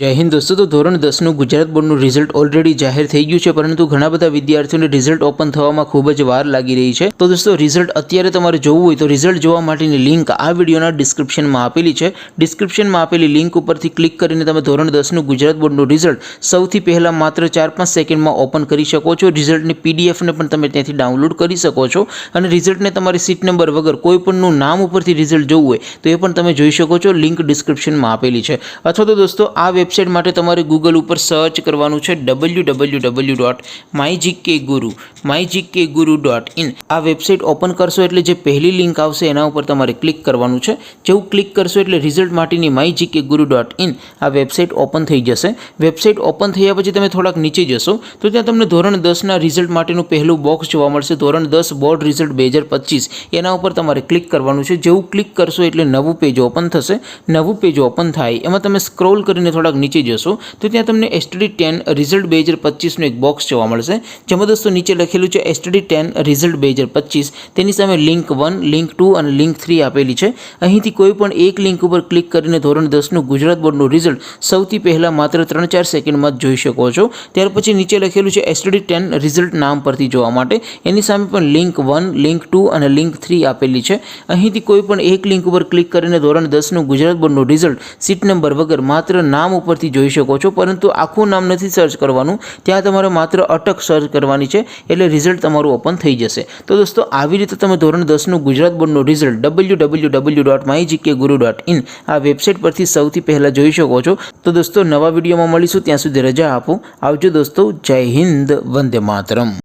જય હિન્દ દોસ્તો। તો ધોરણ 10નું ગુજરાત બોર્ડનું રિઝલ્ટ ઓલરેડી જાહેર થઈ ગયું છે, પરંતુ ઘણા બધા વિદ્યાર્થીઓને રિઝલ્ટ ઓપન થવામાં ખૂબ જ વાર લાગી રહી છે। તો દોસ્તો રિઝલ્ટ અત્યારે તમારે જોવું હોય તો રિઝલ્ટ જોવા માટેની લિંક આ વિડીયોના ડિસ્ક્રિપ્શનમાં આપેલી છે। ડિસ્ક્રિપ્શનમાં આપેલી લિંક ઉપરથી ક્લિક કરીને તમે ધોરણ 10નું ગુજરાત બોર્ડનું રિઝલ્ટ સૌથી પહેલાં માત્ર 4-5 સેકન્ડમાં ઓપન કરી શકો છો। રિઝલ્ટની પીડીએફને પણ તમે ત્યાંથી ડાઉનલોડ કરી શકો છો અને રિઝલ્ટને તમારી સીટ નંબર વગર કોઈ પણનું નામ ઉપરથી રિઝલ્ટ જોવું હોય તો એ પણ તમે જોઈ શકો છો। લિંક ડિસ્ક્રિપ્શનમાં આપેલી છે। અથવા તો દોસ્તો આ વેબસાઇટ માટે તમારે ગૂગલ ઉપર સર્ચ કરવાનું છે www.mygkguru.in। આ વેબસાઇટ ઓપન કરશો એટલે જે પહેલી લિંક આવશે એના ઉપર તમારે ક્લિક કરવાનું છે। જેવું ક્લિક કરશો એટલે રિઝલ્ટ માટેની mygkguru.in આ વેબસાઇટ ઓપન થઈ જશે। વેબસાઇટ ઓપન થયા પછી તમે થોડાક નીચે જશો તો ત્યાં તમને ધોરણ 10ના રિઝલ્ટ માટેનું પહેલું બોક્સ જોવા મળશે। ધોરણ 10 બોર્ડ રિઝલ્ટ 2025 એના ઉપર તમારે ક્લિક કરવાનું છે। જેવું ક્લિક કરશો એટલે નવું પેજ ઓપન થશે। નવું પેજ ઓપન થાય એમાં તમે સ્ક્રોલ કરીને થોડાક નીચે જશો તો ત્યાં તમને STD 10 રિઝલ્ટ 2025નું એક બોક્સ જોવા મળશે, જેમાં દોસ્તો નીચે લખેલું છે STD 10 રિઝલ્ટ 2025। તેની સામે લિંક 1, લિંક 2 અને લિંક 3 આપેલી છે। અહીંથી કોઈ પણ એક લિંક ઉપર ક્લિક કરીને ધોરણ 10નું ગુજરાત બોર્ડનું રિઝલ્ટ સૌથી પહેલાં માત્ર 3-4 સેકન્ડમાં જ જોઈ શકો છો। ત્યાર પછી નીચે લખેલું છે STD 10 રિઝલ્ટ નામ પરથી જોવા માટે એની સામે પણ લિંક 1, લિંક 2 અને લિંક 3 આપેલી છે। અહીંથી કોઈ પણ એક લિંક ઉપર ક્લિક કરીને ધોરણ 10નું ગુજરાત બોર્ડનું રિઝલ્ટ સીટ નંબર વગર માત્ર નામ ઉપરથી જોઈ શકો છો, પરંતુ આખું નામ નથી સર્ચ કરવાનું, ત્યાં તમારે માત્ર અટક સર્ચ કરવાની છે એટલે રિઝલ્ટ તમારું ઓપન થઈ જશે। તો દોસ્તો આવી રીતે તમે ધોરણ 10નું ગુજરાત બોર્ડનું રિઝલ્ટ www.mygkguru.in આ વેબસાઇટ પરથી સૌથી પહેલાં જોઈ શકો છો। તો દોસ્તો નવા વિડીયોમાં મળીશું, ત્યાં સુધી રજા આપો। આવજો દોસ્તો। જય હિન્દ, વંદે માતરમ।